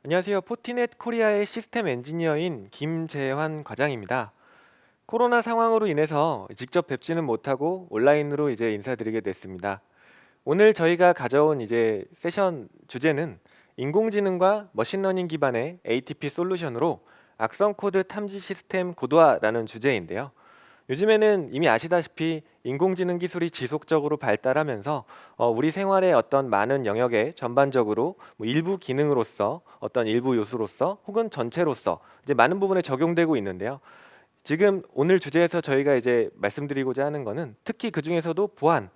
안녕하세요. 포티넷 코리아의 시스템 엔지니어인 김재환 과장입니다. 코로나 상황으로 인해서 직접 뵙지는 못하고 온라인으로 이제 인사드리게 됐습니다. 오늘 저희가 가져온 이제 세션 주제는 인공지능과 머신러닝 기반의 ATP 솔루션으로 악성 코드 탐지 시스템 고도화라는 주제인데요. 요즘에는 이미 아시다시피 인공지능 기술이 지속적으로 발달하면서 우리 생활의 어떤 많은 영역에 전반적으로 뭐 일부 기능으로서 어떤 일부 요소로서 혹은 전체로서 이제 많은 부분에 적용되고 있는데요. 지금 오늘 주제에서 저희가 이제 말씀드리고자 하는 거는 특히 그 중에서도 보안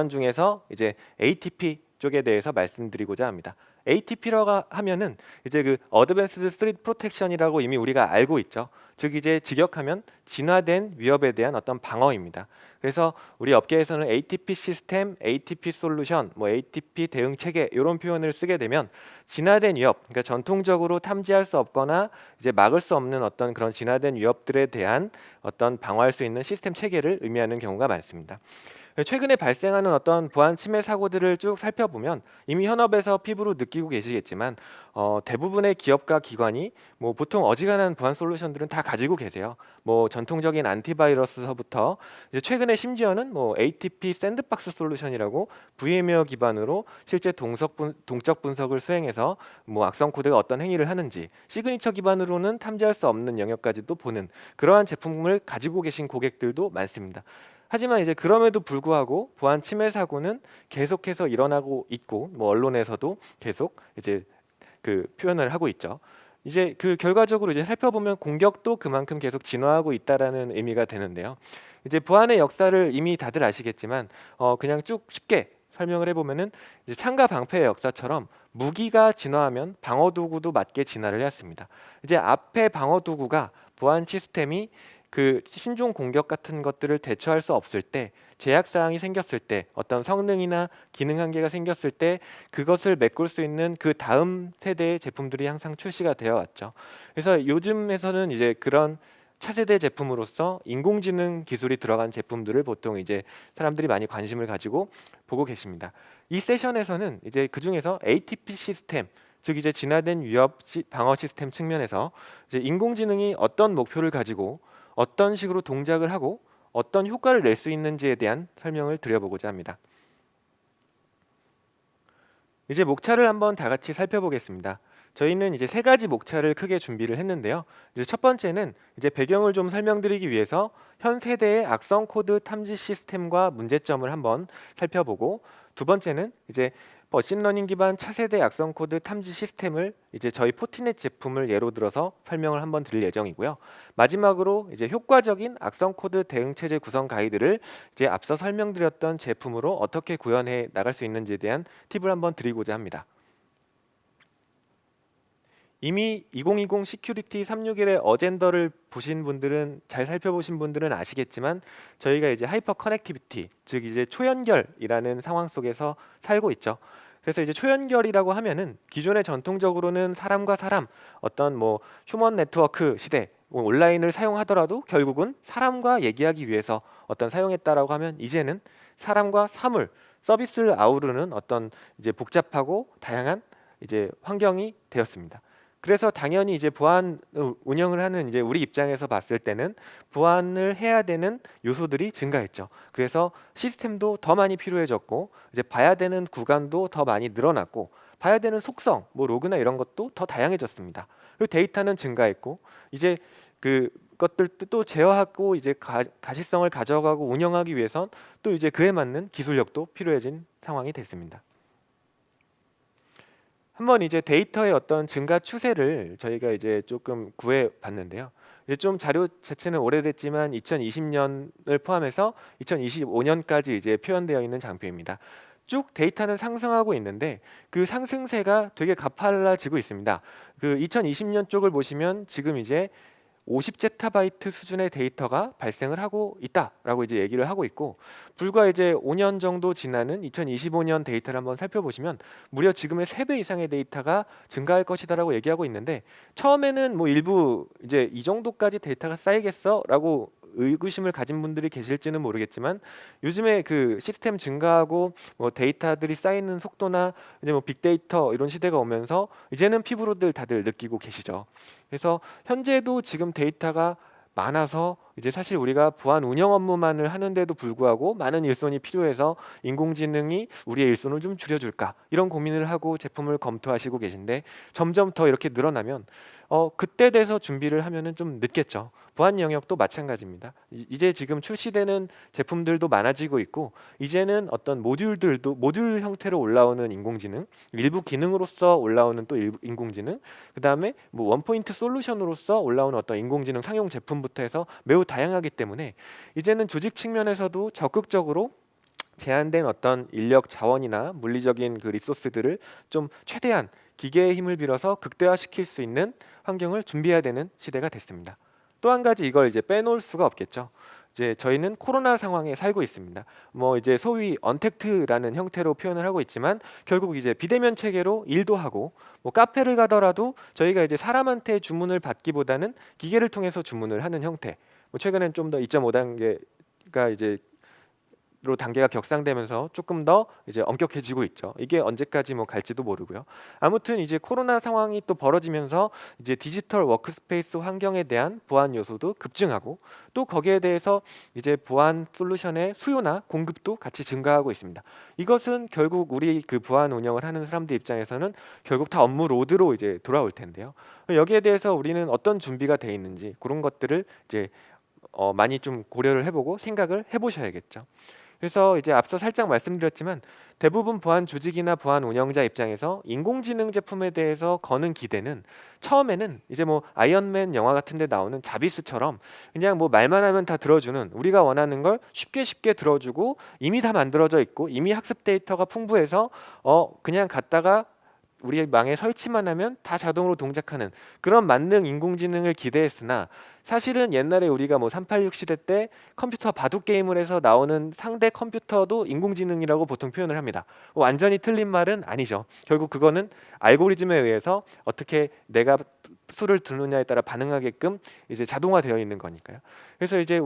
중에서 이제 ATP 쪽에 대해서 말씀드리고자 합니다. ATP라고 하면은 이제 그 어드밴스드 스트릿 프로텍션이라고 이미 우리가 알고 있죠. 즉 이제 직역하면 진화된 위협에 대한 어떤 방어입니다. 그래서 우리 업계에서는 ATP 시스템, ATP 솔루션, 뭐 ATP 대응 체계 이런 표현을 쓰게 되면 진화된 위협, 그러니까 전통적으로 탐지할 수 없거나 이제 막을 수 없는 어떤 그런 진화된 위협들에 대한 어떤 방어할 수 있는 시스템 체계를 의미하는 경우가 많습니다. 최근에 발생하는 어떤 보안 침해 사고들을 쭉 살펴보면 이미 현업에서 피부로 느끼고 계시겠지만 대부분의 기업과 기관이 뭐 보통 어지간한 보안 솔루션들은 다 가지고 계세요. 뭐 전통적인 안티바이러스서부터 이제 최근에 심지어는 뭐 ATP 샌드박스 솔루션이라고 VM웨어 기반으로 실제 동적 분석을 수행해서 뭐 악성 코드가 어떤 행위를 하는지 시그니처 기반으로는 탐지할 수 없는 영역까지도 보는 그러한 제품을 가지고 계신 고객들도 많습니다. 하지만 이제 그럼에도 불구하고 보안 침해 사고는 계속해서 일어나고 있고 뭐 언론에서도 계속 이제 그 표현을 하고 있죠. 이제 그 결과적으로 이제 살펴보면 공격도 그만큼 계속 진화하고 있다라는 의미가 되는데요. 이제 보안의 역사를 이미 다들 아시겠지만 그냥 쭉 쉽게 설명을 해보면은 이제 창과 방패의 역사처럼 무기가 진화하면 방어 도구도 맞게 진화를 해왔습니다. 이제 앞에 방어 도구가 보안 시스템이 그 신종 공격 같은 것들을 대처할 수 없을 때 제약 사항이 생겼을 때 어떤 성능이나 기능 한계가 생겼을 때 그것을 메꿀 수 있는 그 다음 세대의 제품들이 항상 출시가 되어 왔죠. 그래서 요즘에서는 이제 그런 차세대 제품으로서 인공지능 기술이 들어간 제품들을 보통 이제 사람들이 많이 관심을 가지고 보고 계십니다. 이 세션에서는 이제 그 중에서 ATP 시스템 즉 이제 진화된 위협 방어 시스템 측면에서 이제 인공지능이 어떤 목표를 가지고 어떤 식으로 동작을 하고 어떤 효과를 낼 수 있는지에 대한 설명을 드려보고자 합니다. 이제 목차를 한번 다 같이 살펴보겠습니다. 저희는 이제 세 가지 목차를 크게 준비를 했는데요. 이제 첫 번째는 이제 배경을 좀 설명드리기 위해서 현 세대의 악성 코드 탐지 시스템과 문제점을 한번 살펴보고, 두 번째는 이제 머신러닝 기반 차세대 악성 코드 탐지 시스템을 이제 저희 포티넷 제품을 예로 들어서 설명을 한번 드릴 예정이고요. 마지막으로 이제 효과적인 악성 코드 대응 체제 구성 가이드를 이제 앞서 설명드렸던 제품으로 어떻게 구현해 나갈 수 있는지에 대한 팁을 한번 드리고자 합니다. 이미 2020 시큐리티 361의 어젠더를 보신 분들은 잘 살펴보신 분들은 아시겠지만 저희가 이제 하이퍼 커넥티비티 즉 이제 초연결이라는 상황 속에서 살고 있죠. 그래서 이제 초연결이라고 하면은 기존에 전통적으로는 사람과 사람 어떤 뭐 휴먼 네트워크 시대 뭐 온라인을 사용하더라도 결국은 사람과 얘기하기 위해서 어떤 사용했다라고 하면 이제는 사람과 사물 서비스를 아우르는 어떤 이제 복잡하고 다양한 이제 환경이 되었습니다. 그래서 당연히 이제 보안 운영을 하는 이제 우리 입장에서 봤을 때는 보안을 해야 되는 요소들이 증가했죠. 그래서 시스템도 더 많이 필요해졌고 이제 봐야 되는 구간도 더 많이 늘어났고 봐야 되는 속성, 뭐 로그나 이런 것도 더 다양해졌습니다. 그리고 데이터는 증가했고 이제 그 것들 또 제어하고 이제 가시성을 가져가고 운영하기 위해선 또 이제 그에 맞는 기술력도 필요해진 상황이 됐습니다. 한번 이제 데이터의 어떤 증가 추세를 저희가 이제 조금 구해 봤는데요. 이제 좀 자료 자체는 오래됐지만 2020년을 포함해서 2025년까지 이제 표현되어 있는 장표입니다. 쭉 데이터는 상승하고 있는데 그 상승세가 되게 가팔라지고 있습니다. 그 2020년 쪽을 보시면 지금 이제 50제타바이트 수준의 데이터가 발생을 하고 있다라고 이제 얘기를 하고 있고, 불과 이제 5년 정도 지나는 2025년 데이터를 한번 살펴보시면 무려 지금의 3배 이상의 데이터가 증가할 것이다라고 얘기하고 있는데, 처음에는 뭐 일부 이제 이 정도까지 데이터가 쌓이겠어라고 의구심을 가진 분들이 계실지는 모르겠지만 요즘에 그 시스템 증가하고 뭐 데이터들이 쌓이는 속도나 이제 뭐 빅데이터 이런 시대가 오면서 이제는 피부로들 다들 느끼고 계시죠. 그래서 현재도 지금 데이터가 많아서 이제 사실 우리가 보안 운영 업무만을 하는데도 불구하고 많은 일손이 필요해서 인공지능이 우리의 일손을 좀 줄여줄까 이런 고민을 하고 제품을 검토하시고 계신데 점점 더 이렇게 늘어나면 그때 돼서 준비를 하면은 좀 늦겠죠. 보안 영역도 마찬가지입니다. 이제 지금 출시되는 제품들도 많아지고 있고 이제는 어떤 모듈들도 모듈 형태로 올라오는 인공지능, 일부 기능으로서 올라오는 또 일부 인공지능, 그다음에 뭐 원포인트 솔루션으로서 올라오는 어떤 인공지능 상용 제품부터 해서 매우 다양하기 때문에 이제는 조직 측면에서도 적극적으로 제한된 어떤 인력 자원이나 물리적인 그 리소스들을 좀 최대한 기계의 힘을 빌어서 극대화시킬 수 있는 환경을 준비해야 되는 시대가 됐습니다. 또 한 가지 이걸 이제 빼놓을 수가 없겠죠. 이제 저희는 코로나 상황에 살고 있습니다. 뭐 이제 소위 언택트라는 형태로 표현을 하고 있지만 결국 이제 비대면 체계로 일도 하고 뭐 카페를 가더라도 저희가 이제 사람한테 주문을 받기보다는 기계를 통해서 주문을 하는 형태. 뭐 최근엔 좀 더 2.5단계가 이제 로 단계가 격상되면서 조금 더 이제 엄격해지고 있죠. 이게 언제까지 뭐 갈지도 모르고요. 아무튼 이제 코로나 상황이 또 벌어지면서 이제 디지털 워크스페이스 환경에 대한 보안 요소도 급증하고 또 거기에 대해서 이제 보안 솔루션의 수요나 공급도 같이 증가하고 있습니다. 이것은 결국 우리 그 보안 운영을 하는 사람들 입장에서는 결국 다 업무 로드로 이제 돌아올 텐데요. 여기에 대해서 우리는 어떤 준비가 돼 있는지 그런 것들을 이제 많이 좀 고려를 해보고 생각을 해보셔야겠죠. 그래서 이제 앞서 살짝 말씀드렸지만 대부분 보안 조직이나 보안 운영자 입장에서 인공지능 제품에 대해서 거는 기대는 처음에는 이제 뭐 아이언맨 영화 같은 데 나오는 자비스처럼 그냥 뭐 말만 하면 다 들어주는 우리가 원하는 걸 쉽게 쉽게 들어주고 이미 다 만들어져 있고 이미 학습 데이터가 풍부해서 그냥 갖다가 우리의 망에 설치만 하면 다 자동으로 동작하는 그런 만능 인공지능을 기대했으나 사실은 옛날에 우리가 뭐 386 시대 때 컴퓨터 바둑 게임을 해서 나오는 상대 컴퓨터도 인공지능이라고 보통 표현을 합니다. 완전히 틀린 말은 아니죠. 결국 그거는 알고리즘에 의해서 어떻게 내가 수를 두느냐에 따라 반응하게끔 이제 자동화되어 있는 거니까요. 그래서 이제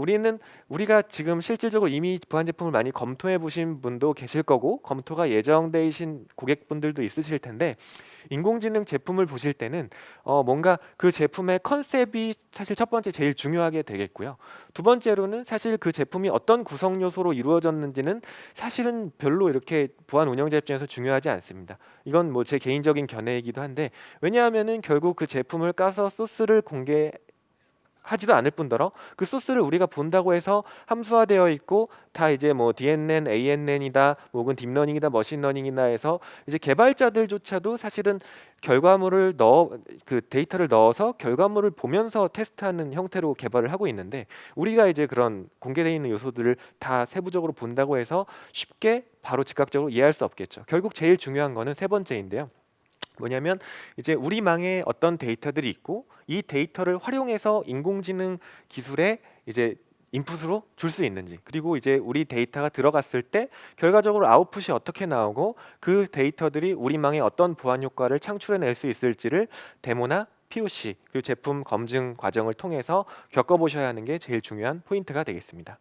우리가 지금 실질적으로 이미 보안 제품을 많이 검토해 보신 분도 계실 거고 검토가 예정되신 고객분들도 있으실 텐데 인공지능 제품을 보실 때는 뭔가 그 제품의 컨셉이 사실 첫 번째 제일 중요하게 되겠고요. 두 번째로는 사실 그 제품이 어떤 구성 요소로 이루어졌는지는 사실은 별로 이렇게 보안 운영자 입장에서 중요하지 않습니다. 이건 뭐 제 개인적인 견해이기도 한데 왜냐하면은 결국 그 제품을 까서 소스를 하지도 않을 뿐더러 그 소스를 우리가 본다고 해서 함수화되어 있고 다 이제 뭐 DNN, ANN이다, 혹은 딥러닝이다, 머신러닝이나 해서 이제 개발자들조차도 사실은 그 데이터를 넣어서 결과물을 보면서 테스트하는 형태로 개발을 하고 있는데 우리가 이제 그런 공개되어 있는 요소들을 다 세부적으로 본다고 해서 쉽게 바로 즉각적으로 이해할 수 없겠죠. 결국 제일 중요한 거는 세 번째인데요. 뭐냐면 이제 우리 망에 어떤 데이터들이 있고 이 데이터를 활용해서 인공지능 기술에 이제 인풋으로 줄 수 있는지 그리고 이제 우리 데이터가 들어갔을 때 결과적으로 아웃풋이 어떻게 나오고 그 데이터들이 우리 망에 어떤 보안 효과를 창출해낼 수 있을지를 데모나 POC 그리고 제품 검증 과정을 통해서 겪어보셔야 하는 게 제일 중요한 포인트가 되겠습니다.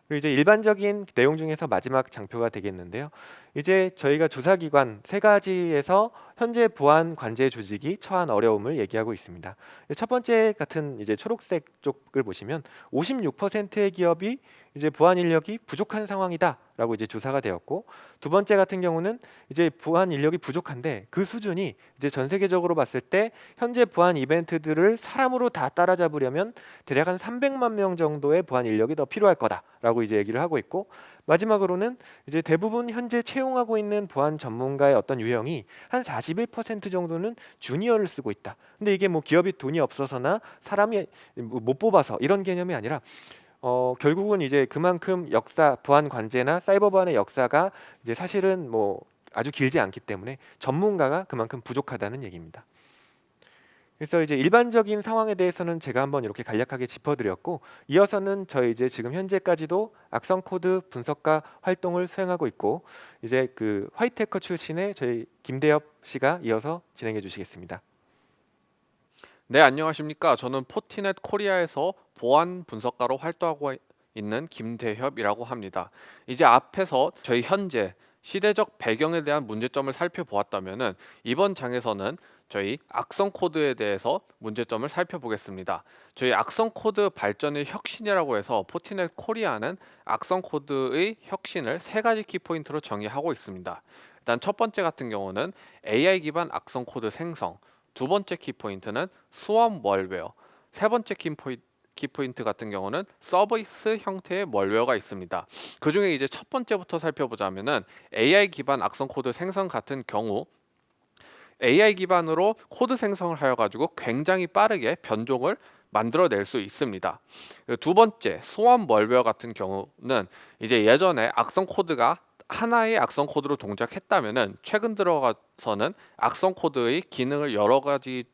그리고 이제 일반적인 내용 중에서 마지막 장표가 되겠는데요. 이제 저희가 조사기관 세 가지에서 현재 보안 관제 조직이 처한 어려움을 얘기하고 있습니다. 첫 번째 같은 이제 초록색 쪽을 보시면 56%의 기업이 이제 보안 인력이 부족한 상황이다라고 이제 조사가 되었고, 두 번째 같은 경우는 이제 보안 인력이 부족한데 그 수준이 이제 전 세계적으로 봤을 때 현재 보안 이벤트들을 사람으로 다 따라잡으려면 대략 한 300만 명 정도의 보안 인력이 더 필요할 거다라고 이제 얘기를 하고 있고, 마지막으로는 이제 대부분 현재 채용하고 있는 보안 전문가의 어떤 유형이 한 41% 정도는 주니어를 쓰고 있다. 근데 이게 뭐 기업이 돈이 없어서나 사람이 못 뽑아서 이런 개념이 아니라 결국은 이제 그만큼 보안 관제나 사이버 보안의 역사가 이제 사실은 뭐 아주 길지 않기 때문에 전문가가 그만큼 부족하다는 얘기입니다. 그래서 이제 일반적인 상황에 대해서는 제가 한번 이렇게 간략하게 짚어드렸고, 이어서는 저희 이제 지금 현재까지도 악성 코드 분석가 활동을 수행하고 있고 이제 그 화이트해커 출신의 저희 김대엽 씨가 이어서 진행해 주시겠습니다. 네, 안녕하십니까. 저는 포티넷 코리아에서 보안 분석가로 활동하고 있는 김대협이라고 합니다. 이제 앞에서 저희 현재 시대적 배경에 대한 문제점을 살펴보았다면은 이번 장에서는 저희 악성 코드에 대해서 문제점을 살펴보겠습니다. 저희 악성 코드 발전의 혁신이라고 해서 포티넷 코리아는 악성 코드의 혁신을 세 가지 키포인트로 정의하고 있습니다. 일단 첫 번째 같은 경우는 AI 기반 악성 코드 생성, 두 번째 키포인트는 스웜 멀웨어, 세 번째 키포인트 같은 경우는 서비스 형태의 멀웨어가 있습니다. 그 중에 이제 첫 번째부터 살펴보자면은 AI 기반 악성 코드 생성 같은 경우 AI 기반으로 코드 생성을 하여 가지고 굉장히 빠르게 변종을 만들어낼 수 있습니다. 그두 번째 스웜 멀웨어 같은 경우는 이제 예전에 악성 코드가 하나의 악성 코드로 동작했다면은 최근 들어가서는 악성 코드의 기능을 여러 가지로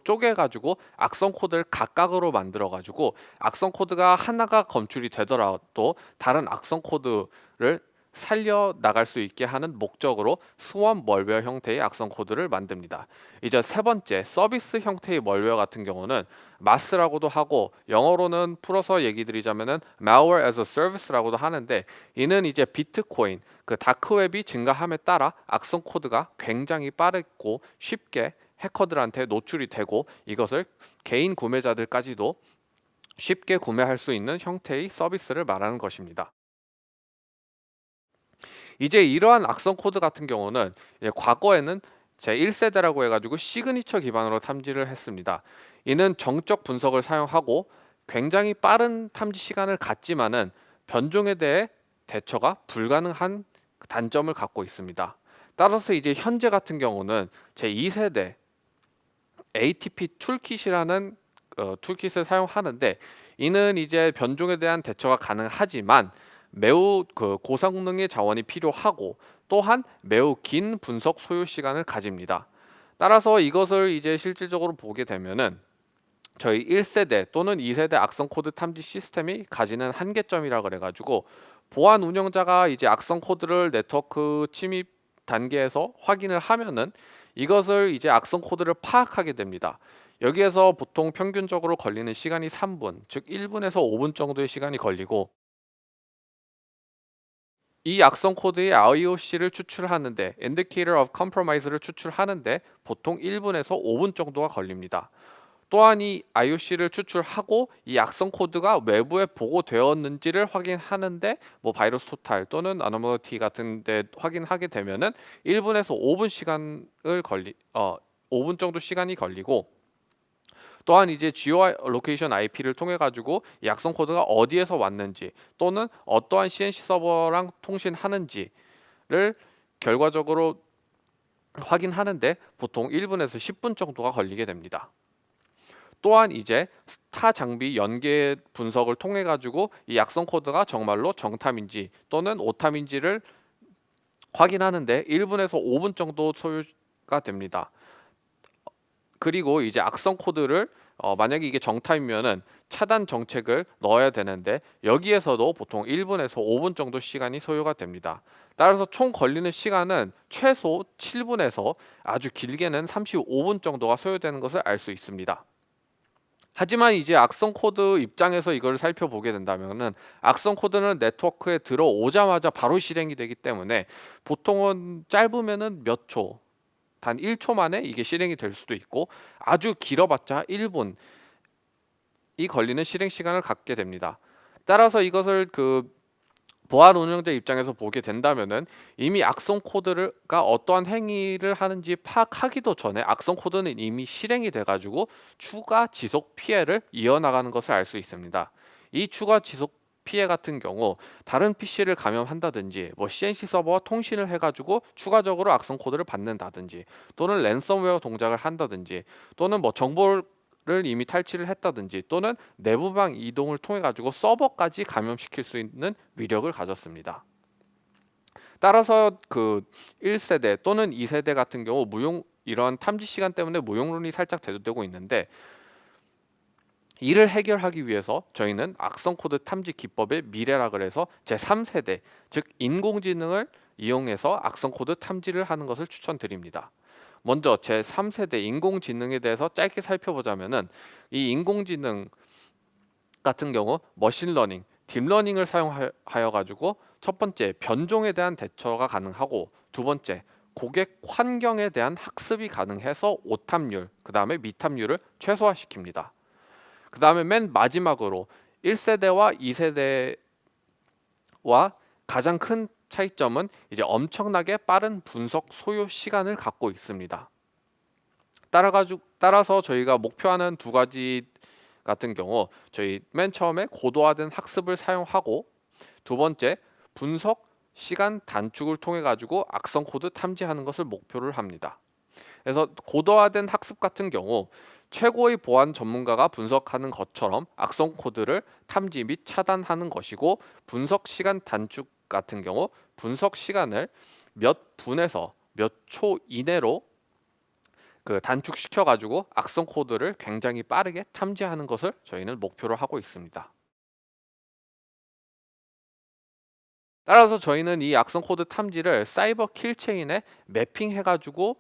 쪼개가지고 악성 코드를 각각으로 만들어가지고 악성 코드가 하나가 검출이 되더라도 다른 악성 코드를 살려 나갈 수 있게 하는 목적으로 스원 멀웨어 형태의 악성 코드를 만듭니다. 이제 세 번째 서비스 형태의 멀웨어 같은 경우는 마스라고도 하고 영어로는 풀어서 얘기 드리자면은 malware as a service라고도 하는데 이는 이제 비트코인 그 다크웹이 증가함에 따라 악성 코드가 굉장히 빠르고 쉽게 해커들한테 노출이 되고 이것을 개인 구매자들까지도 쉽게 구매할 수 있는 형태의 서비스를 말하는 것입니다. 이제 이러한 악성 코드 같은 경우는 이제 과거에는 제 1세대라고 해가지고 시그니처 기반으로 탐지를 했습니다. 이는 정적 분석을 사용하고 굉장히 빠른 탐지 시간을 갖지만은 변종에 대해 대처가 불가능한 단점을 갖고 있습니다. 따라서 이제 현재 같은 경우는 제 2세대 ATP 툴킷이라는 툴킷을 사용하는데 이는 이제 변종에 대한 대처가 가능하지만 매우 그 고성능의 자원이 필요하고 또한 매우 긴 분석 소요 시간을 가집니다. 따라서 이것을 이제 실질적으로 보게 되면은 저희 1세대 또는 2세대 악성 코드 탐지 시스템이 가지는 한계점이라 그래가지고 보안 운영자가 이제 악성 코드를 네트워크 침입 단계에서 확인을 하면은 이것을 이제 악성 코드를 파악하게 됩니다. 여기에서 보통 평균적으로 걸리는 시간이 3분, 즉 1분에서 5분 정도의 시간이 걸리고 이 악성 코드의 IOC를 추출하는데 Indicator of Compromise를 추출하는데 보통 1분에서 5분 정도가 걸립니다. 또한 이 IOC를 추출하고 이 악성 코드가 외부에 보고되었는지를 확인하는데 뭐 바이러스 토탈 또는 아노멀티 같은 데 확인하게 되면은 1분에서 5분 시간을 5분 정도 시간이 걸리고 또한 이제 geo 로케이션 IP를 통해 가지고 이 악성 코드가 어디에서 왔는지 또는 어떠한 CNC 서버랑 통신하는지를 결과적으로 확인하는데 보통 1분에서 10분 정도가 걸리게 됩니다. 또한 이제 타 장비 연계 분석을 통해 가지고 이 악성 코드가 정말로 정탐인지 또는 오탐인지를 확인하는데 1분에서 5분 정도 소요가 됩니다. 그리고 이제 악성 코드를 만약에 이게 정탐이면은 차단 정책을 넣어야 되는데 여기에서도 보통 1분에서 5분 정도 시간이 소요가 됩니다. 따라서 총 걸리는 시간은 최소 7분에서 아주 길게는 35분 정도가 소요되는 것을 알 수 있습니다. 하지만 이제 악성 코드 입장에서 이걸 살펴보게 된다면은 악성 코드는 네트워크에 들어오자마자 바로 실행이 되기 때문에 보통은 짧으면은 몇 초, 단 1초 만에 이게 실행이 될 수도 있고 아주 길어봤자 1분이 걸리는 실행 시간을 갖게 됩니다. 따라서 이것을 그 보안 운영자 입장에서 보게 된다면은 이미 악성 코드가 어떠한 행위를 하는지 파악하기도 전에 악성 코드는 이미 실행이 돼가지고 추가 지속 피해를 이어나가는 것을 알 수 있습니다. 이 추가 지속 피해 같은 경우 다른 PC를 감염한다든지 뭐 CNC 서버와 통신을 해가지고 추가적으로 악성 코드를 받는다든지 또는 랜섬웨어 동작을 한다든지 또는 뭐 정보를 이미 탈취를 했다든지 또는 내부방 이동을 통해 가지고 서버까지 감염시킬 수 있는 위력을 가졌습니다. 따라서 그 1세대 또는 2세대 같은 경우 무용 이런 탐지 시간 때문에 무용론이 살짝 대두되고 있는데 이를 해결하기 위해서 저희는 악성 코드 탐지 기법의 미래라 그래서 제3세대 즉 인공지능을 이용해서 악성 코드 탐지를 하는 것을 추천드립니다. 먼저 제3세대 인공지능에 대해서 짧게 살펴보자면은 이 인공지능 같은 경우 머신러닝, 딥러닝을 사용하여 가지고 첫 번째 변종에 대한 대처가 가능하고 두 번째 고객 환경에 대한 학습이 가능해서 오탐률, 그다음에 미탐률을 최소화시킵니다. 그다음에 맨 마지막으로 1세대와 2세대와 가장 큰 차이점은 이제 엄청나게 빠른 분석 소요 시간을 갖고 있습니다. 따라서 저희가 목표하는 두 가지 같은 경우 저희 맨 처음에 고도화된 학습을 사용하고 두 번째 분석 시간 단축을 통해 가지고 악성 코드 탐지하는 것을 목표를 합니다. 그래서 고도화된 학습 같은 경우 최고의 보안 전문가가 분석하는 것처럼 악성 코드를 탐지 및 차단하는 것이고 분석 시간 단축 같은 경우 분석 시간을 몇 분에서 몇 초 이내로 단축시켜 가지고 악성 코드를 굉장히 빠르게 탐지하는 것을 저희는 목표로 하고 있습니다. 따라서 저희는 이 악성 코드 탐지를 사이버 킬체인에 매핑해 가지고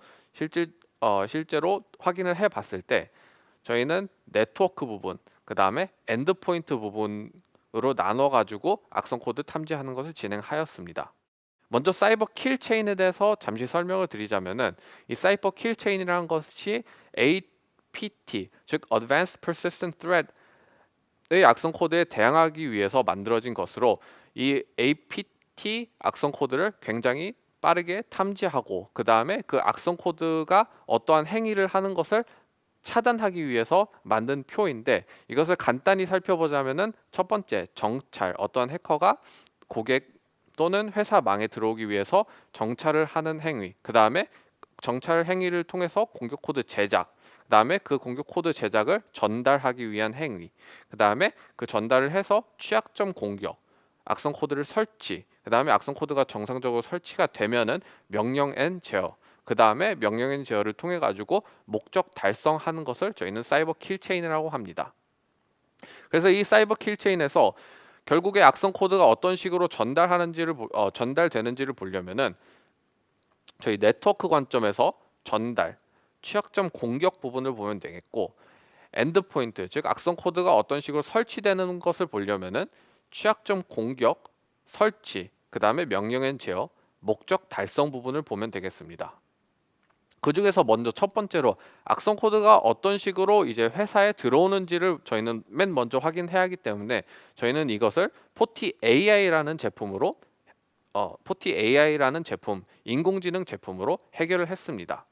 실제로 확인을 해 봤을 때 저희는 네트워크 부분, 그다음에 엔드포인트 부분으로 나눠 가지고 악성 코드 탐지하는 것을 진행하였습니다. 먼저 사이버 킬 체인에 대해서 잠시 설명을 드리자면은 이 사이버 킬 체인이라는 것이 APT, 즉 Advanced Persistent Threat의 악성 코드에 대항하기 위해서 만들어진 것으로 이 APT 악성 코드를 굉장히 빠르게 탐지하고 그 다음에 그 악성 코드가 어떠한 행위를 하는 것을 차단하기 위해서 만든 표인데 이것을 간단히 살펴보자면은 첫 번째 정찰, 어떠한 해커가 고객 또는 회사망에 들어오기 위해서 정찰을 하는 행위, 그 다음에 정찰 행위를 통해서 공격 코드 제작, 그 다음에 그 공격 코드 제작을 전달하기 위한 행위, 그 다음에 그 전달을 해서 취약점 공격, 악성 코드를 설치, 그 다음에 악성 코드가 정상적으로 설치가 되면은 명령 앤 제어, 그 다음에 명령 앤 제어를 통해 가지고 목적 달성하는 것을 저희는 사이버 킬 체인이라고 합니다. 그래서 이 사이버 킬 체인에서 결국에 악성 코드가 어떤 식으로 전달되는지를 보려면은 저희 네트워크 관점에서 전달, 취약점 공격 부분을 보면 되겠고 엔드포인트, 즉 악성 코드가 어떤 식으로 설치되는 것을 보려면은 취약점 공격, 설치, 그 다음에 명령엔 제어, 목적 달성 부분을 보면 되겠습니다. 그 중에서 먼저 첫 번째로 악성 코드가 어떤 식으로 이제 회사에 들어오는지를 저희는 맨 먼저 확인해야 하기 때문에 저희는 이것을 포티 AI라는 제품으로 포티 AI라는 제품, 인공지능 제품으로 해결을 했습니다.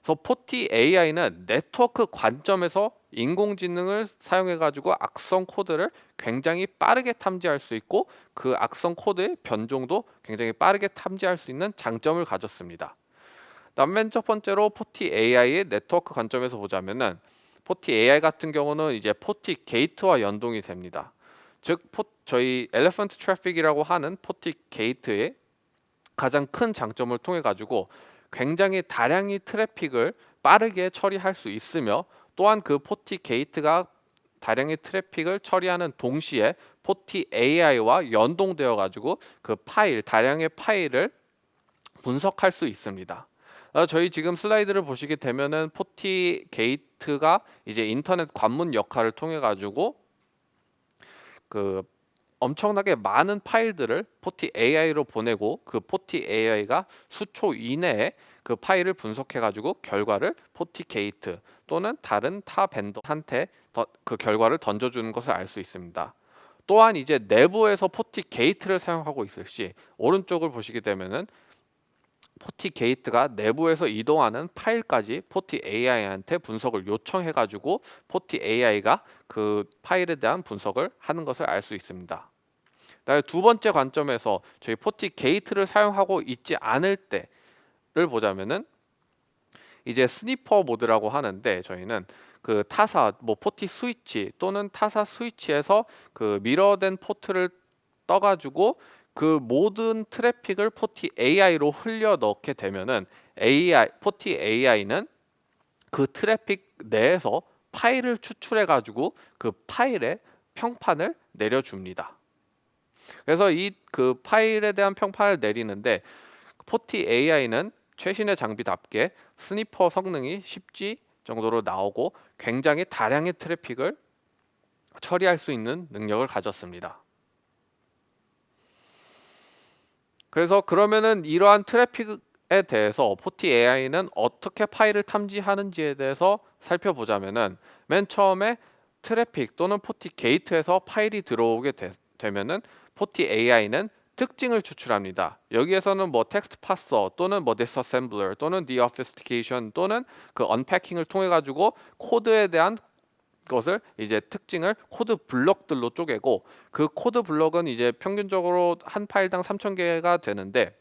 그래서 포티 AI는 네트워크 관점에서 인공지능을 사용해 가지고 악성 코드를 굉장히 빠르게 탐지할 수 있고 그 악성 코드의 변종도 굉장히 빠르게 탐지할 수 있는 장점을 가졌습니다. 다음 맨 첫 번째로 포티 AI의 네트워크 관점에서 보자면은 포티 AI 같은 경우는 이제 포티 게이트와 연동이 됩니다. 즉 저희 엘리펀트 트래픽이라고 하는 포티 게이트의 가장 큰 장점을 통해 가지고 굉장히 다량의 트래픽을 빠르게 처리할 수 있으며 또한 그 포티 게이트가 다량의 트래픽을 처리하는 동시에 포티 AI와 연동되어 가지고 그 다량의 파일을 분석할 수 있습니다. 저희 지금 슬라이드를 보시게 되면은 포티 게이트가 이제 인터넷 관문 역할을 통해 가지고 그 엄청나게 많은 파일들을 포티 AI로 보내고 그 포티 AI가 수초 이내에 그 파일을 분석해 가지고 결과를 포티 게이트 또는 다른 타 벤더한테 그 결과를 던져주는 것을 알 수 있습니다. 또한 이제 내부에서 포티 게이트를 사용하고 있을 시 오른쪽을 보시게 되면은 포티 게이트가 내부에서 이동하는 파일까지 포티 AI한테 분석을 요청해 가지고 포티 AI가 그 파일에 대한 분석을 하는 것을 알 수 있습니다. 그다음에 두 번째 관점에서 저희 포티 게이트를 사용하고 있지 않을 때를 보자면은 이제 스니퍼 모드라고 하는데 저희는 그 타사 포티 스위치 또는 타사 스위치에서 그 미러된 포트를 떠가지고 그 모든 트래픽을 포티 AI로 흘려 넣게 되면은 포티 AI는 그 트래픽 내에서 파일을 추출해 가지고 그 파일에 평판을 내려줍니다. 그래서 이 그 파일에 대한 평판을 내리는데 포티 AI는 최신의 장비답게 스니퍼 성능이 10G 정도로 나오고 굉장히 다량의 트래픽을 처리할 수 있는 능력을 가졌습니다. 그래서 그러면은 이러한 트래픽에 대해서 포티 AI는 어떻게 파일을 탐지하는지에 대해서 살펴보자면은 맨 처음에 트래픽 또는 포티 게이트에서 파일이 들어오게 되면은 포티 AI는 특징을 추출합니다. 여기에서는 뭐 텍스트 파서 또는 뭐 디스어셈블러 또는 디오피스티케이션 또는 그 언패킹을 통해 가지고 코드에 대한 것을 이제 특징을 코드 블럭들로 쪼개고 그 코드 블럭은 이제 평균적으로 한 파일당 3,000개가 되는데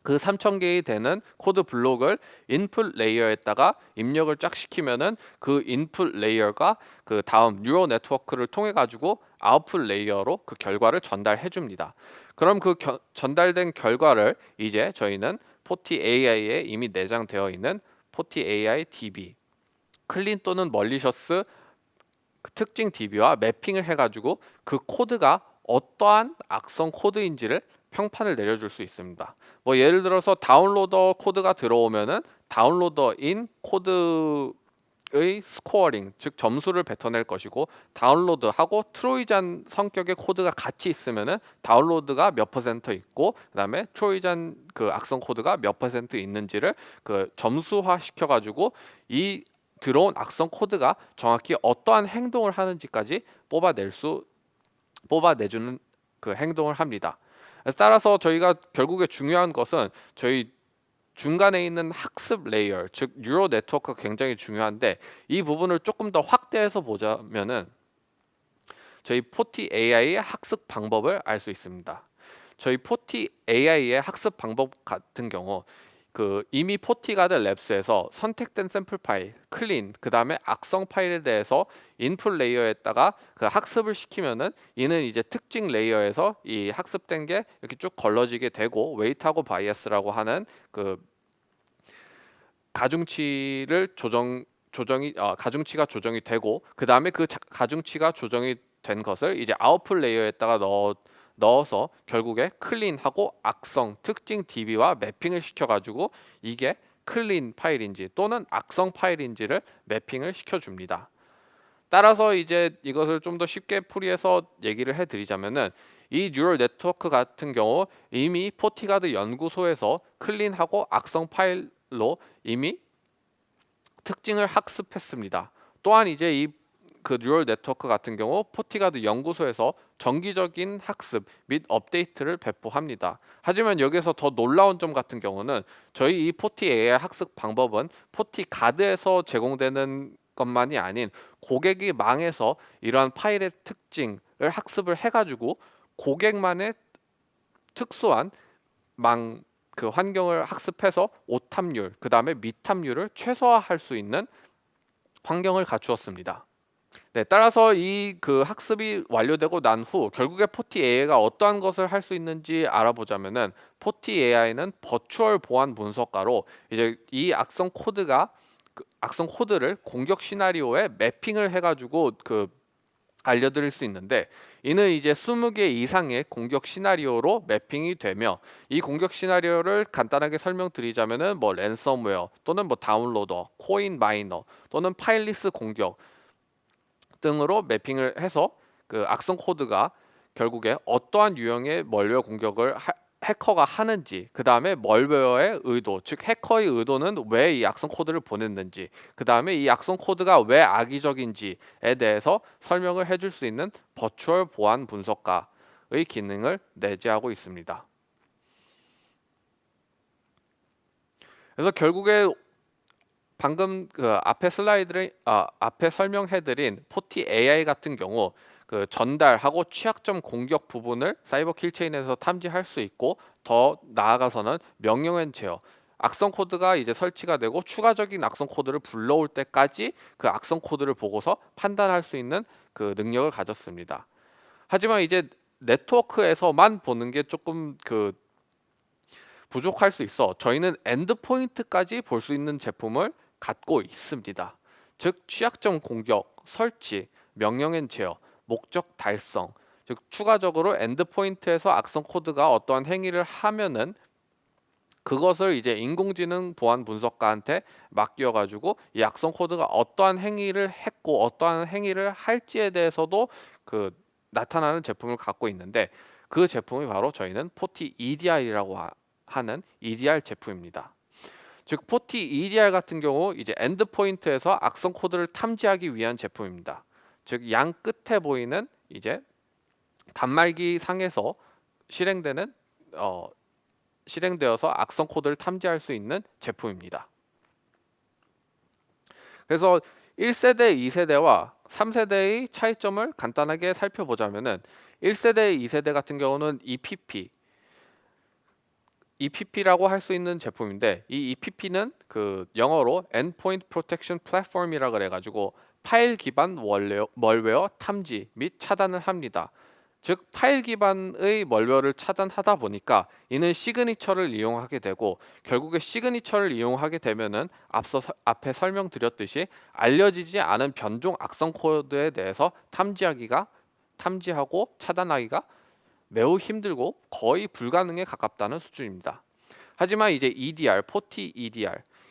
그 3,000개이 되는 코드 블록을 인풋 레이어에다가 입력을 쫙 시키면은 그 인풋 레이어가 그 다음 뉴럴 네트워크를 통해 가지고 아웃풋 레이어로 그 결과를 전달해 줍니다. 그럼 그 전달된 결과를 이제 저희는 포티 AI에 이미 내장되어 있는 포티 AI DB 클린 또는 멀리셔스 그 특징 DB와 매핑을 해가지고 그 코드가 어떠한 악성 코드인지를 평판을 내려줄 수 있습니다. 뭐 예를 들어서 다운로더 코드가 들어오면은 다운로더인 코드의 스코어링, 즉 점수를 뱉어낼 것이고 다운로드하고 트로이잔 성격의 코드가 같이 있으면은 다운로드가 몇 퍼센트 있고 그다음에 트로이잔 그 악성 코드가 몇 퍼센트 있는지를 그 점수화 시켜가지고 이 들어온 악성 코드가 정확히 어떠한 행동을 하는지까지 뽑아내주는 그 행동을 합니다. 따라서 저희가 결국에 중요한 것은 저희 중간에 있는 학습 레이어, 즉 뉴럴 네트워크가 굉장히 중요한데 이 부분을 조금 더 확대해서 보자면은 저희 포티 AI의 학습 방법을 알 수 있습니다. 저희 포티 AI의 학습 방법 같은 경우 그 이미 포티가드 랩스에서 선택된 샘플 파일, 클린, 그 다음에 악성 파일에 대해서 인풋 레이어에다가 그 학습을 시키면은 이는 이제 특징 레이어에서 이 학습된 게 이렇게 쭉 걸러지게 되고 웨이트하고 바이어스라고 하는 그 가중치를 가중치가 조정이 되고 그 다음에 그 가중치가 조정이 된 것을 이제 아웃풋 레이어에다가 넣어서 결국에 클린하고 악성 특징 DB와 매핑을 시켜가지고 이게 클린 파일인지 또는 악성 파일인지를 매핑을 시켜줍니다. 따라서 이제 이것을 좀 더 쉽게 풀이해서 얘기를 해드리자면은 이 뉴럴 네트워크 같은 경우 이미 포티가드 연구소에서 클린하고 악성 파일로 이미 특징을 학습했습니다. 또한 이제 이 그 뉴럴 네트워크 같은 경우 포티가드 연구소에서 정기적인 학습 및 업데이트를 배포합니다. 하지만 여기서 더 놀라운 점 같은 경우는 저희 이 포티 AI 학습 방법은 포티가드에서 제공되는 것만이 아닌 고객이 망에서 이러한 파일의 특징을 학습을 해가지고 고객만의 특수한 망 그 환경을 학습해서 오탐률 그 다음에 미탐률을 최소화할 수 있는 환경을 갖추었습니다. 네, 따라서 이 그 학습이 완료되고 난 후 결국에 포티 AI가 어떠한 것을 할 수 있는지 알아보자면은 포티 AI는 버추얼 보안 분석가로 이제 이 악성 코드가 그 악성 코드를 공격 시나리오에 매핑을 해가지고 그 알려드릴 수 있는데 이는 이제 20개 이상의 공격 시나리오로 매핑이 되며 이 공격 시나리오를 간단하게 설명드리자면은 뭐 랜섬웨어 또는 뭐 다운로더, 코인 마이너 또는 파일리스 공격 등으로 매핑을 해서 그 악성 코드가 결국에 어떠한 유형의 멀웨어 공격을 해커가 하는지, 그 다음에 멀웨어의 의도, 즉 해커의 의도는 왜 이 악성 코드를 보냈는지, 그 다음에 이 악성 코드가 왜 악의적인지에 대해서 설명을 해줄 수 있는 버추얼 보안 분석가의 기능을 내재하고 있습니다. 그래서 결국에 방금 그 앞에 설명해드린 포티 AI 같은 경우 그 전달하고 취약점 공격 부분을 사이버 킬체인에서 탐지할 수 있고 더 나아가서는 명령엔 제어 악성 코드가 이제 설치가 되고 추가적인 악성 코드를 불러올 때까지 그 악성 코드를 보고서 판단할 수 있는 그 능력을 가졌습니다. 하지만 이제 네트워크에서만 보는 게 조금 그 부족할 수 있어 저희는 엔드포인트까지 볼 수 있는 제품을 갖고 있습니다. 즉 취약점 공격, 설치, 명령엔 제어, 목적 달성, 즉 추가적으로 엔드포인트에서 악성 코드가 어떠한 행위를 하면은 그것을 이제 인공지능 보안 분석가한테 맡겨가지고 이 악성 코드가 어떠한 행위를 했고 어떠한 행위를 할지에 대해서도 그 나타나는 제품을 갖고 있는데, 그 제품이 바로 저희는 포티 EDR이라고 하는 EDR 제품입니다. 즉 포티 EDR 같은 경우 이제 엔드포인트에서 악성 코드를 탐지하기 위한 제품입니다. 즉 양 끝에 보이는 이제 단말기 상에서 실행되는 실행되어서 악성 코드를 탐지할 수 있는 제품입니다. 그래서 1세대, 2세대와 3세대의 차이점을 간단하게 살펴보자면은 1세대, 2세대 같은 경우는 EPP라고 할 수 있는 제품인데, 이 EPP는 그 영어로 Endpoint Protection Platform이라 그래가지고 파일 기반 멀웨어 탐지 및 차단을 합니다. 즉 파일 기반의 멀웨어를 차단하다 보니까 이는 시그니처를 이용하게 되고, 결국에 시그니처를 이용하게 되면은 앞에 설명드렸듯이 알려지지 않은 변종 악성 코드에 대해서 탐지하고 차단하기가 매우 힘들고 거의 불가능에 가깝다는 수준입니다. 하지만 이제 포티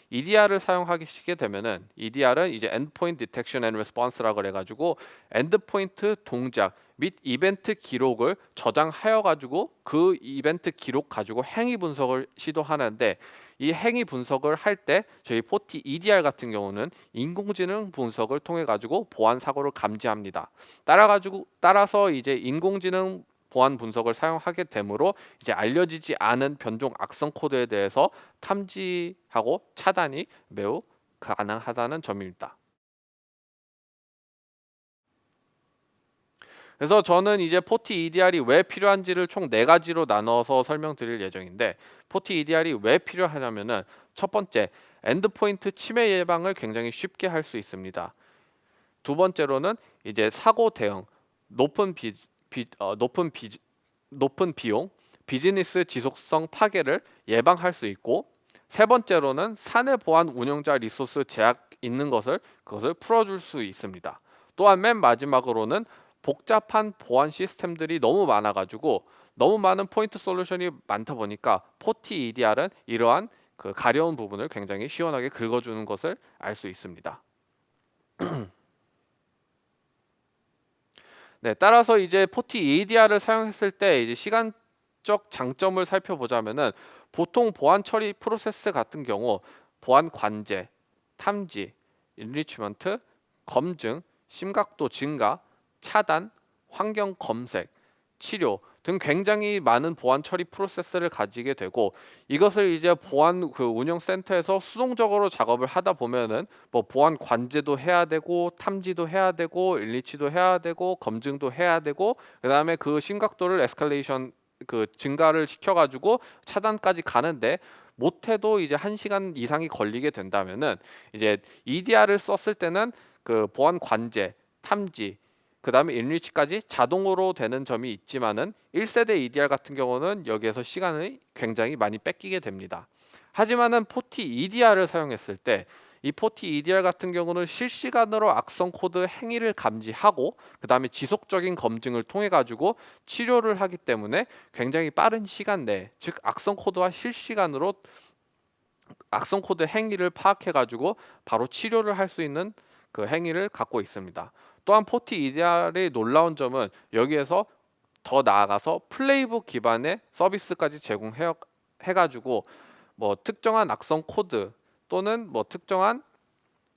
EDR을 사용하시게 되면은, EDR은 이제 Endpoint Detection and Response라고 그래가지고 엔드포인트 동작 및 이벤트 기록을 저장하여 가지고 그 이벤트 기록 가지고 행위 분석을 시도하는데, 이 행위 분석을 할 때 저희 포티 EDR 같은 경우는 인공지능 분석을 통해 가지고 보안 사고를 감지합니다. 따라서 이제 인공지능 보안 분석을 사용하게 되므로 이제 알려지지 않은 변종 악성 코드에 대해서 탐지하고 차단이 매우 가능하다는 점입니다. 그래서 저는 이제 포티 EDR이 왜 필요한지를 총 4가지로 나눠서 설명드릴 예정인데, 포티 EDR이 왜 필요하냐면은 첫 번째, 엔드포인트 침해 예방을 굉장히 쉽게 할 수 있습니다. 두 번째로는 이제 사고 대응, 높은 비용, 비즈니스 지속성 파괴를 예방할 수 있고, 세 번째로는 사내 보안 운영자 리소스 제약 있는 그것을 풀어줄 수 있습니다. 또한 맨 마지막으로는 복잡한 보안 시스템들이 너무 많아가지고 너무 많은 포인트 솔루션이 많다 보니까 포티 EDR은 이러한 그 가려운 부분을 굉장히 시원하게 긁어주는 것을 알 수 있습니다. 네, 따라서 이제 포티 EDR을 사용했을 때 이제 시간적 장점을 살펴보자면은, 보통 보안 처리 프로세스 같은 경우 보안 관제, 탐지, 인리치먼트, 검증, 심각도 증가, 차단, 환경 검색, 치료 등 굉장히 많은 보안 처리 프로세스를 가지게 되고, 이것을 이제 보안 그 운영 센터에서 수동적으로 작업을 하다 보면은 뭐 보안 관제도 해야 되고 탐지도 해야 되고 일리치도 해야 되고 검증도 해야 되고, 그다음에 그 심각도를 에스컬레이션 그 증가를 시켜가지고 차단까지 가는데, 못해도 이제 1시간 이상이 걸리게 된다면은 이제 EDR을 썼을 때는 그 보안 관제, 탐지, 그 다음에 인리치까지 자동으로 되는 점이 있지만은 1세대 EDR 같은 경우는 여기에서 시간을 굉장히 많이 뺏기게 됩니다. 하지만은 포티 EDR을 사용했을 때 이 포티 EDR 같은 경우는 실시간으로 악성 코드 행위를 감지하고 그 다음에 지속적인 검증을 통해 가지고 치료를 하기 때문에 굉장히 빠른 시간 내에, 즉 악성 코드와 실시간으로 악성 코드 행위를 파악해 가지고 바로 치료를 할 수 있는 그 행위를 갖고 있습니다. 또한 포티 EDR의 놀라운 점은 여기에서 더 나아가서 플레이북 기반의 서비스까지 제공해 가지고 뭐 특정한 악성 코드 또는 뭐 특정한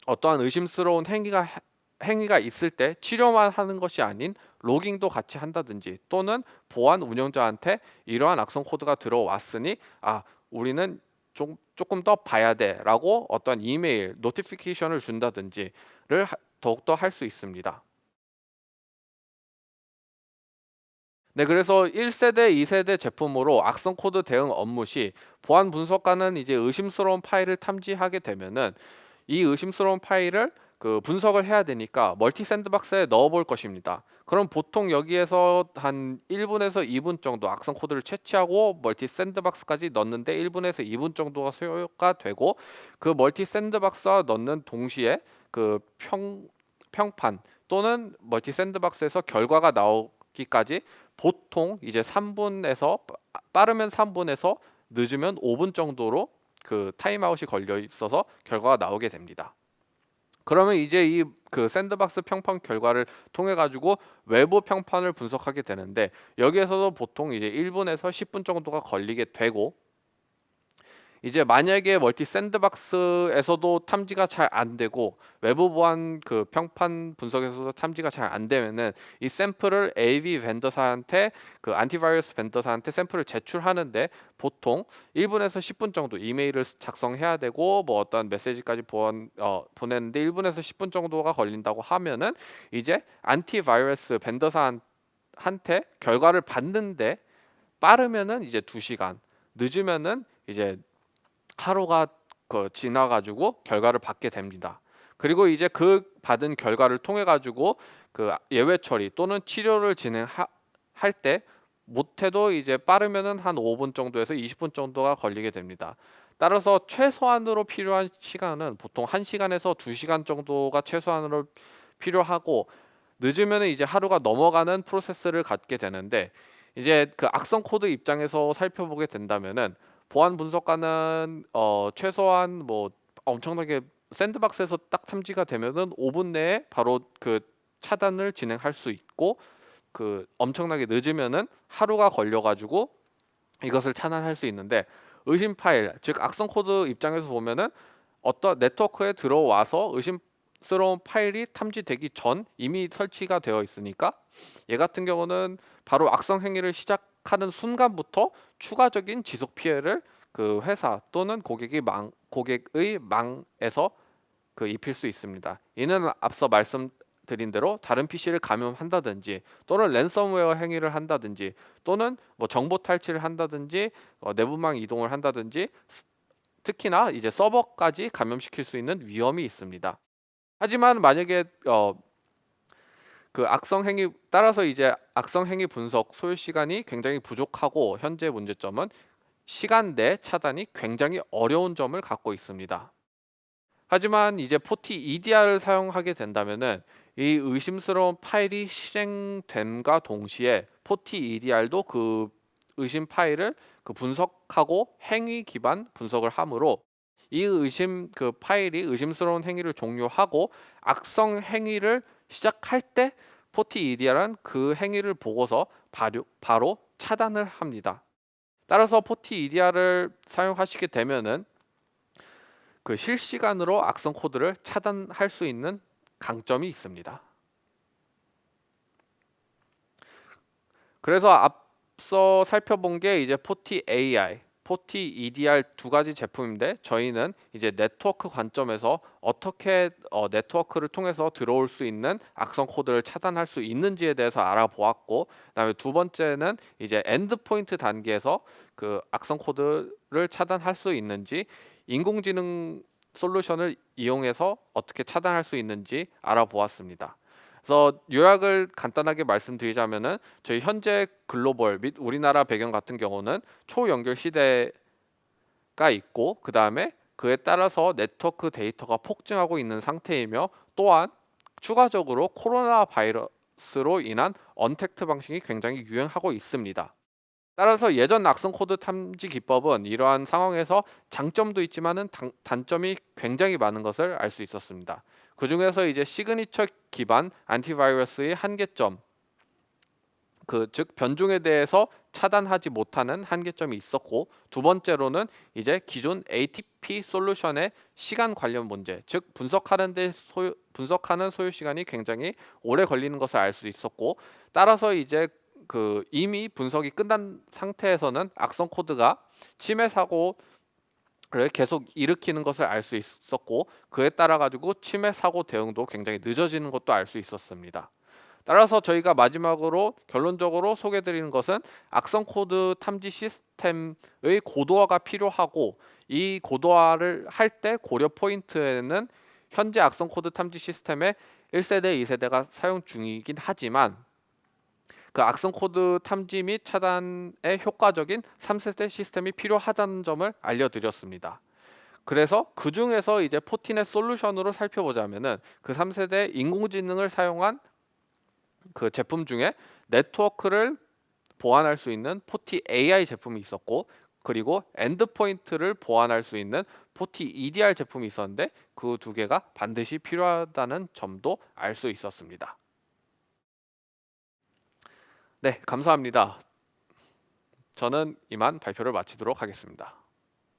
어떠한 의심스러운 행위가 있을 때 치료만 하는 것이 아닌 로깅도 같이 한다든지, 또는 보안 운영자한테 이러한 악성 코드가 들어왔으니 우리는 조금 더 봐야 돼라고 어떤 이메일 노티피케이션을 준다든지를 더욱더 할 수 있습니다. 네, 그래서 1세대, 2세대 제품으로 악성 코드 대응 업무 시 보안 분석관은 이제 의심스러운 파일을 탐지하게 되면은 이 의심스러운 파일을 그 분석을 해야 되니까 멀티 샌드박스에 넣어 볼 것입니다. 그럼 보통 여기에서 한 1분에서 2분 정도 악성 코드를 채취하고 멀티 샌드박스까지 넣는데 1분에서 2분 정도가 소요가 되고, 그 멀티 샌드박스와 넣는 동시에 그 평판 또는 멀티 샌드박스에서 결과가 나오기까지 보통 이제 빠르면 3분에서 늦으면 5분 정도로 그 타임아웃이 걸려 있어서 결과가 나오게 됩니다. 그러면 이제 이 그 샌드박스 평판 결과를 통해 가지고 외부 평판을 분석하게 되는데, 여기에서도 보통 이제 1분에서 10분 정도가 걸리게 되고, 이제 만약에 멀티 샌드박스에서도 탐지가 잘 안 되고 외부 보안 그 평판 분석에서도 탐지가 잘 안 되면은 이 샘플을 AV 벤더사한테, 그 안티바이러스 벤더사한테 샘플을 제출하는데 보통 1분에서 10분 정도 이메일을 작성해야 되고 뭐 어떤 메시지까지 보내는데 1분에서 10분 정도가 걸린다고 하면은, 이제 안티바이러스 벤더사한테 결과를 받는데 빠르면은 이제 2시간, 늦으면은 이제 하루가 지나가지고 결과를 받게 됩니다. 그리고 이제 그 받은 결과를 통해 가지고 그 예외 처리 또는 치료를 진행할 때 못해도 이제 빠르면은 한 5분 정도에서 20분 정도가 걸리게 됩니다. 따라서 최소한으로 필요한 시간은 보통 1시간에서 2시간 정도가 최소한으로 필요하고, 늦으면 이제 하루가 넘어가는 프로세스를 갖게 되는데, 이제 그 악성 코드 입장에서 살펴보게 된다면은 보안 분석가는 최소한 뭐 엄청나게 샌드박스에서 딱 탐지가 되면은 5분 내에 바로 그 차단을 진행할 수 있고, 그 엄청나게 늦으면은 하루가 걸려 가지고 이것을 차단할 수 있는데, 의심 파일 즉 악성 코드 입장에서 보면은 어떤 네트워크에 들어와서 의심스러운 파일이 탐지되기 전 이미 설치가 되어 있으니까, 얘 같은 경우는 바로 악성 행위를 시작하는 순간부터 추가적인 지속 피해를 그 회사 또는 고객의 망에서 그 입힐 수 있습니다. 이는 앞서 말씀드린 대로 다른 PC를 감염한다든지 또는 랜섬웨어 행위를 한다든지 또는 뭐 정보 탈취를 한다든지 내부망 이동을 한다든지, 특히나 이제 서버까지 감염시킬 수 있는 위험이 있습니다. 하지만 만약에 그 악성 행위 따라서 이제 악성 행위 분석 소요 시간이 굉장히 부족하고, 현재 문제점은 시간 내 차단이 굉장히 어려운 점을 갖고 있습니다. 하지만 이제 포티 EDR을 사용하게 된다면은 이 의심스러운 파일이 실행됨과 동시에 포티 EDR도 그 의심 파일을 그 분석하고 행위 기반 분석을 하므로, 이 의심 그 파일이 의심스러운 행위를 종료하고 악성 행위를 시작할 때 포티 EDR은 그 행위를 보고서 바로 차단을 합니다. 따라서 포티 EDR을 사용하시게 되면은 그 실시간으로 악성 코드를 차단할 수 있는 강점이 있습니다. 그래서 앞서 살펴본 게 이제 포티 AI, 포티 EDR 두 가지 제품인데, 저희는 이제 네트워크 관점에서 어떻게 네트워크를 통해서 들어올 수 있는 악성 코드를 차단할 수 있는지에 대해서 알아보았고, 그다음에 두 번째는 이제 엔드포인트 단계에서 그 악성 코드를 차단할 수 있는지, 인공지능 솔루션을 이용해서 어떻게 차단할 수 있는지 알아보았습니다. 그래서 요약을 간단하게 말씀드리자면은, 저희 현재 글로벌 및 우리나라 배경 같은 경우는 초연결 시대가 있고, 그 다음에 그에 따라서 네트워크 데이터가 폭증하고 있는 상태이며, 또한 추가적으로 코로나 바이러스로 인한 언택트 방식이 굉장히 유행하고 있습니다. 따라서 예전 악성 코드 탐지 기법은 이러한 상황에서 장점도 있지만은 단점이 굉장히 많은 것을 알 수 있었습니다. 그 중에서 이제 시그니처 기반 안티바이러스의 한계점, 즉 변종에 대해서 차단하지 못하는 한계점이 있었고, 두 번째로는 이제 기존 ATP 솔루션의 시간 관련 문제, 즉 분석하는 소요 시간이 굉장히 오래 걸리는 것을 알 수 있었고, 따라서 이제 그 이미 분석이 끝난 상태에서는 악성 코드가 침해 사고를 계속 일으키는 것을 알 수 있었고, 그에 따라 가지고 침해 사고 대응도 굉장히 늦어지는 것도 알 수 있었습니다. 따라서 저희가 마지막으로 결론적으로 소개드리는 것은, 악성 코드 탐지 시스템의 고도화가 필요하고, 이 고도화를 할 때 고려 포인트에는 현재 악성 코드 탐지 시스템의 1세대, 2세대가 사용 중이긴 하지만 그 악성 코드 탐지 및 차단에 효과적인 3세대 시스템이 필요하다는 점을 알려드렸습니다. 그래서 그 중에서 이제 포티넷 솔루션으로 살펴보자면은, 그 3세대 인공지능을 사용한 그 제품 중에 네트워크를 보완할 수 있는 포티 AI 제품이 있었고, 그리고 엔드포인트를 보완할 수 있는 포티 EDR 제품이 있었는데 그 두 개가 반드시 필요하다는 점도 알 수 있었습니다. 네, 감사합니다. 저는 이만 발표를 마치도록 하겠습니다.